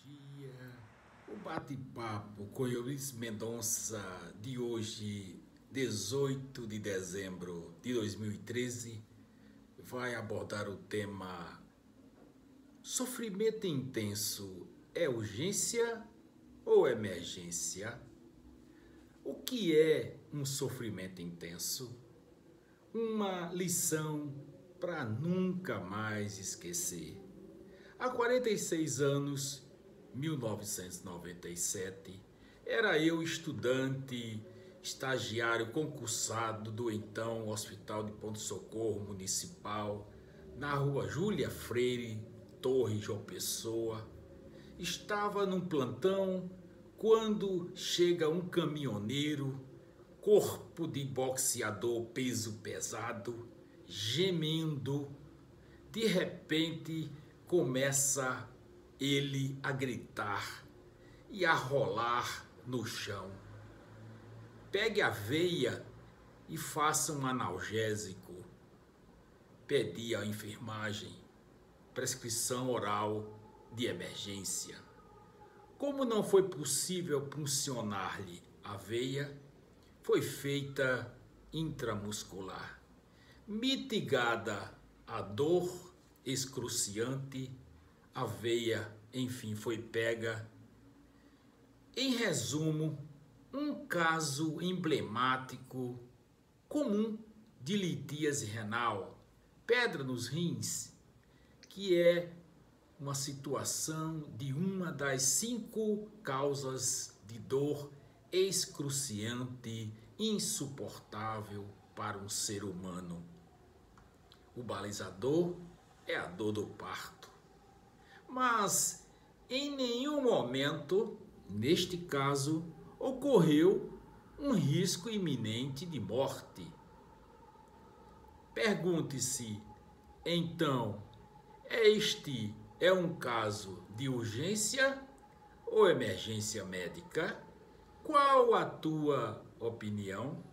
dia. O bate-papo com Eurice Mendonça de hoje, 18 de dezembro de 2013, vai abordar o tema: sofrimento intenso é urgência ou emergência? O que é um sofrimento intenso? Uma lição para nunca mais esquecer. Há 46 anos, 1997, era eu estudante, estagiário concursado do então Hospital de Pronto Socorro Municipal, na rua Júlia Freire, Torre João Pessoa. Estava num plantão quando chega um caminhoneiro, corpo de boxeador, peso pesado, gemendo. De repente começa ele a gritar e a rolar no chão. Pegue a veia e faça um analgésico. Pedi à enfermagem prescrição oral de emergência. Como não foi possível puncionar-lhe a veia, foi feita intramuscular. Mitigada a dor excruciante, a veia, enfim, foi pega. Em resumo, um caso emblemático, comum, de litíase renal, pedra nos rins, que é uma situação de uma das 5 causas de dor excruciante, insuportável para um ser humano. O balizador é a dor do parto. Mas em nenhum momento, neste caso, ocorreu um risco iminente de morte. Pergunte-se, então, este é um caso de urgência ou emergência médica? Qual a tua opinião?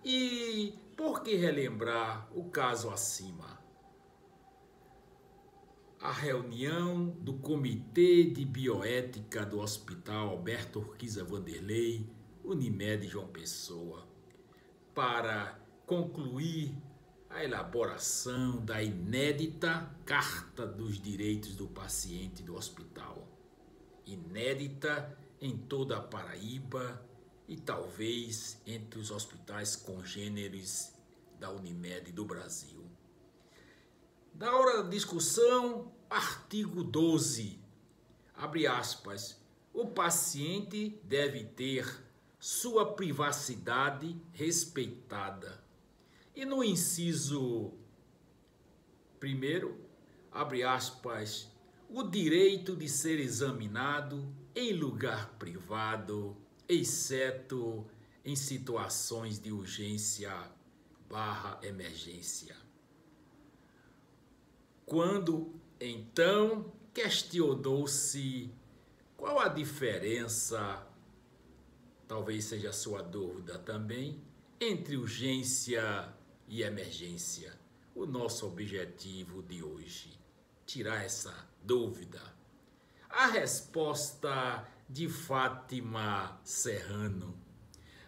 E por que relembrar o caso acima? A reunião do Comitê de Bioética do Hospital Alberto Urquiza Wanderley, Unimed João Pessoa, para concluir a elaboração da inédita Carta dos Direitos do Paciente do hospital. Inédita em toda a Paraíba e talvez entre os hospitais congêneres da Unimed do Brasil. Na hora da discussão, artigo 12, abre aspas, o paciente deve ter sua privacidade respeitada. E no inciso 1º, abre aspas, o direito de ser examinado em lugar privado, exceto em situações de urgência/emergência. Quando, então, questionou-se qual a diferença, talvez seja a sua dúvida também, entre urgência e emergência. O nosso objetivo de hoje, tirar essa dúvida. A resposta de Fátima Serrano.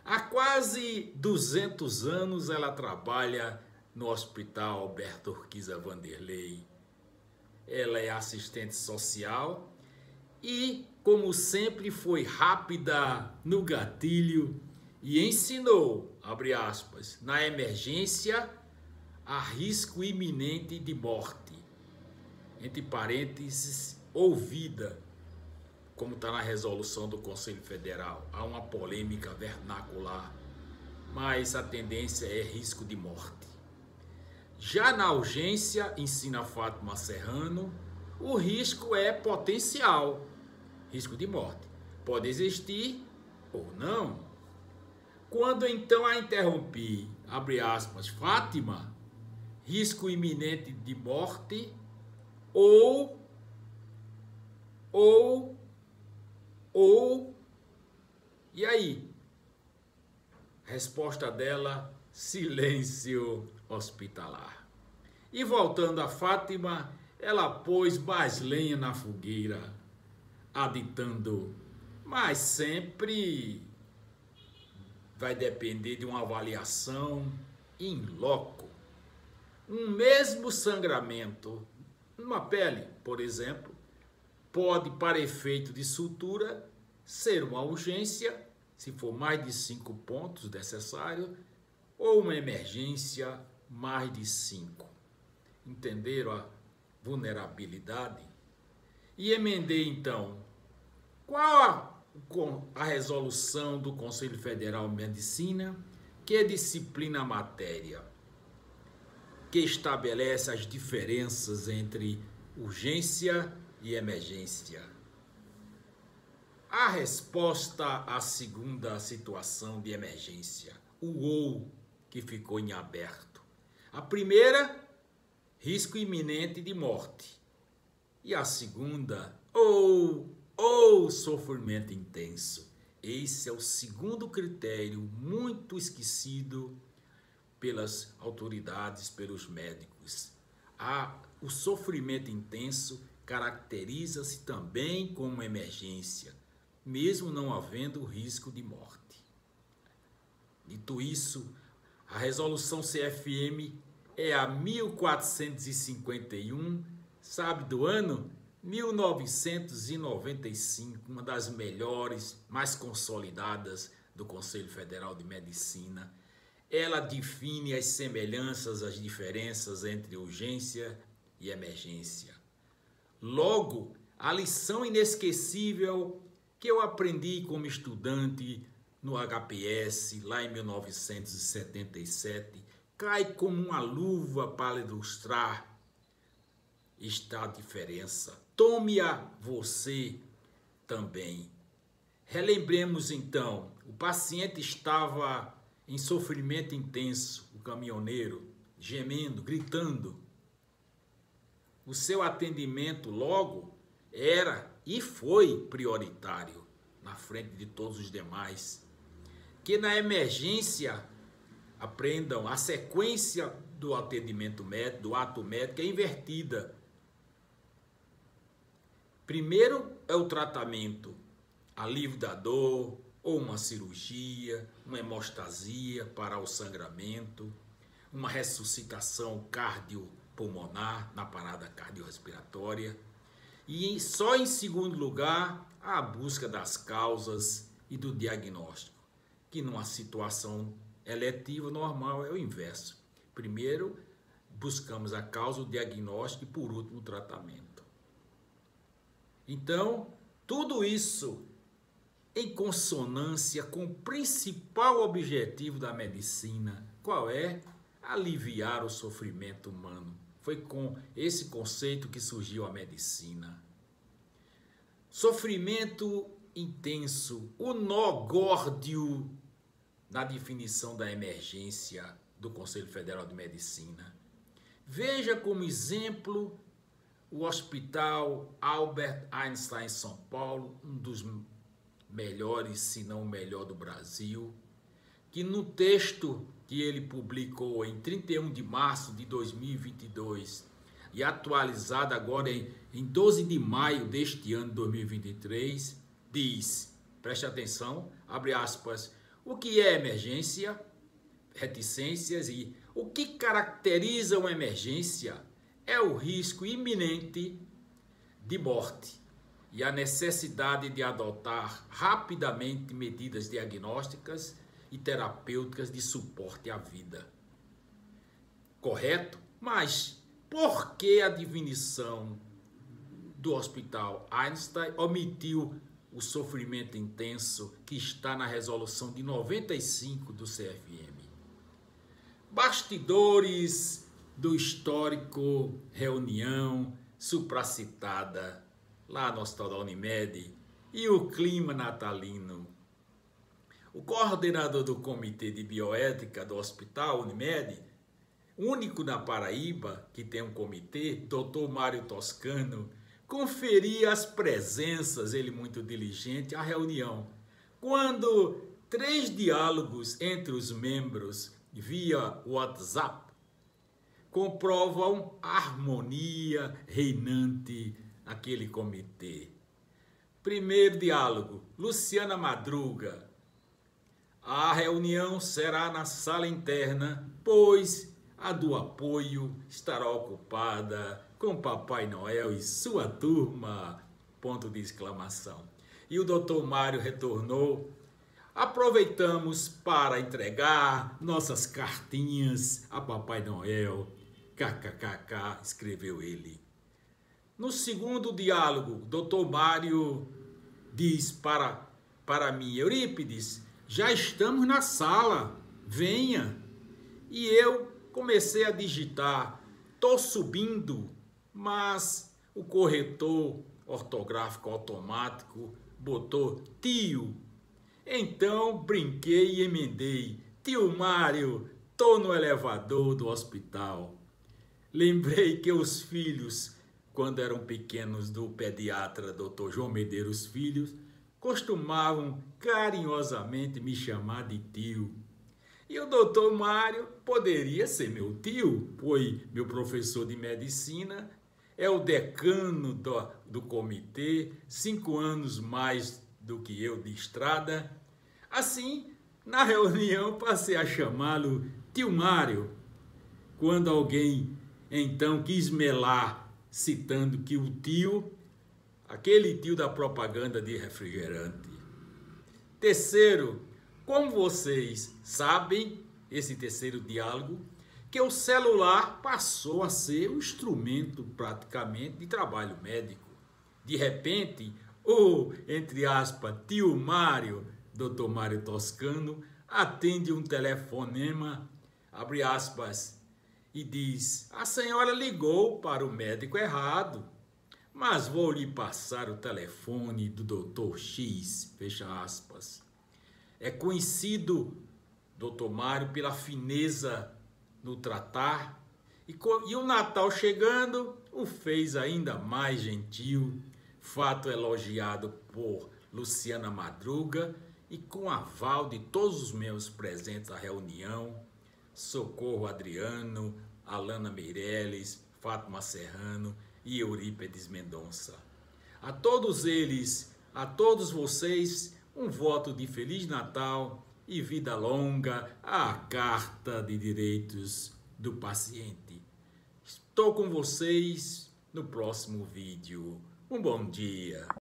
Há quase 200 anos ela trabalha no Hospital Alberto Urquiza Wanderley. Ela é assistente social e, como sempre, foi rápida no gatilho e ensinou, abre aspas, na emergência há risco iminente de morte, entre parênteses, ou vida, como está na resolução do Conselho Federal. Há uma polêmica vernacular, mas a tendência é risco de morte. Já na urgência, ensina Fátima Serrano, o risco é potencial, risco de morte. Pode existir ou não. Quando então a interrompi, abre aspas, Fátima, risco iminente de morte ou, e aí? Resposta dela, silêncio hospitalar. E voltando a Fátima, ela pôs mais lenha na fogueira. aditando, mas sempre vai depender de uma avaliação in loco. Um mesmo sangramento numa pele, por exemplo, pode, para efeito de sutura, ser uma urgência, se for mais de 5 pontos necessário, ou uma emergência, mais de 5. Entenderam a vulnerabilidade? E emendei, então, qual a resolução do Conselho Federal de Medicina que disciplina a matéria, que estabelece as diferenças entre urgência e emergência? A resposta à segunda situação de emergência, o ou que ficou em aberto. A primeira, risco iminente de morte. E a segunda, ou sofrimento intenso. Esse é o segundo critério muito esquecido pelas autoridades, pelos médicos. O sofrimento intenso caracteriza-se também como emergência, mesmo não havendo risco de morte. Dito isso, a resolução CFM é a 1451, sabe do ano? 1995, uma das melhores, mais consolidadas do Conselho Federal de Medicina. Ela define as semelhanças, as diferenças entre urgência e emergência. Logo, a lição inesquecível que eu aprendi como estudante no HPS, lá em 1977, cai como uma luva para ilustrar esta diferença. Tome-a você também. Relembremos então, o paciente estava em sofrimento intenso, o caminhoneiro, gemendo, gritando. O seu atendimento logo era e foi prioritário, na frente de todos os demais. Que na emergência, aprendam, a sequência do atendimento médico, do ato médico é invertida. Primeiro é o tratamento, alívio da dor, ou uma cirurgia, uma hemostasia para o sangramento, uma ressuscitação cardiopulmonar na parada cardiorrespiratória. E só em segundo lugar, a busca das causas e do diagnóstico, que numa situação eletiva normal é o inverso. Primeiro, buscamos a causa, o diagnóstico e, por último, o tratamento. Então, tudo isso em consonância com o principal objetivo da medicina. Qual é? Aliviar o sofrimento humano. Foi com esse conceito que surgiu a medicina. Sofrimento intenso, o nó górdio na definição da emergência do Conselho Federal de Medicina. Veja como exemplo o Hospital Albert Einstein, em São Paulo, um dos melhores, se não o melhor do Brasil, que no texto que ele publicou em 31 de março de 2022 e atualizado agora em 12 de maio deste ano de 2023, diz, preste atenção, abre aspas, o que é emergência, reticências e o que caracteriza uma emergência é o risco iminente de morte e a necessidade de adotar rapidamente medidas diagnósticas e terapêuticas de suporte à vida. Correto? Mas por que a definição do Hospital Einstein omitiu o sofrimento intenso que está na resolução de 95 do CFM? Bastidores do histórico reunião supracitada lá no Hospital da Unimed e o clima natalino. O coordenador do Comitê de Bioética do Hospital Unimed, único na Paraíba que tem um comitê, Dr. Mário Toscano, conferia as presenças, ele muito diligente, à reunião, quando 3 diálogos entre os membros via WhatsApp comprovam a harmonia reinante naquele comitê. Primeiro diálogo, Luciana Madruga. A reunião será na sala interna, pois a do apoio estará ocupada com Papai Noel e sua turma. Ponto de exclamação. E o Dr. Mário retornou. Aproveitamos para entregar nossas cartinhas a Papai Noel. KKKK, escreveu ele. No segundo diálogo, Dr. Mário diz para mim: Eurípides, já estamos na sala, venha. E eu comecei a digitar, tô subindo, mas o corretor ortográfico automático botou tio. Então brinquei e emendei: tio Mário, tô no elevador do hospital. Lembrei que os filhos, quando eram pequenos, do pediatra Dr. João Medeiros Filhos, costumavam carinhosamente me chamar de tio. E o Dr. Mário poderia ser meu tio, pois meu professor de medicina é o decano do comitê, 5 anos mais do que eu de estrada. Assim, na reunião passei a chamá-lo tio Mário, quando alguém então quis melar, citando que o tio, aquele tio da propaganda de refrigerante. Terceiro, como vocês sabem, esse terceiro diálogo, que o celular passou a ser um instrumento praticamente de trabalho médico. De repente, entre aspas, tio Mário, Dr. Mário Toscano, atende um telefonema, abre aspas, e diz: a senhora ligou para o médico errado, mas vou lhe passar o telefone do Dr. X, fecha aspas. É conhecido Dr. Mário pela fineza no tratar, e o Natal chegando o fez ainda mais gentil, fato elogiado por Luciana Madruga e com aval de todos os meus presentes à reunião, Socorro Adriano, Alana Meirelles, Fátima Serrano e Eurípides Mendonça. A todos eles, a todos vocês, um voto de Feliz Natal e vida longa à Carta de Direitos do Paciente. Estou com vocês no próximo vídeo. Um bom dia.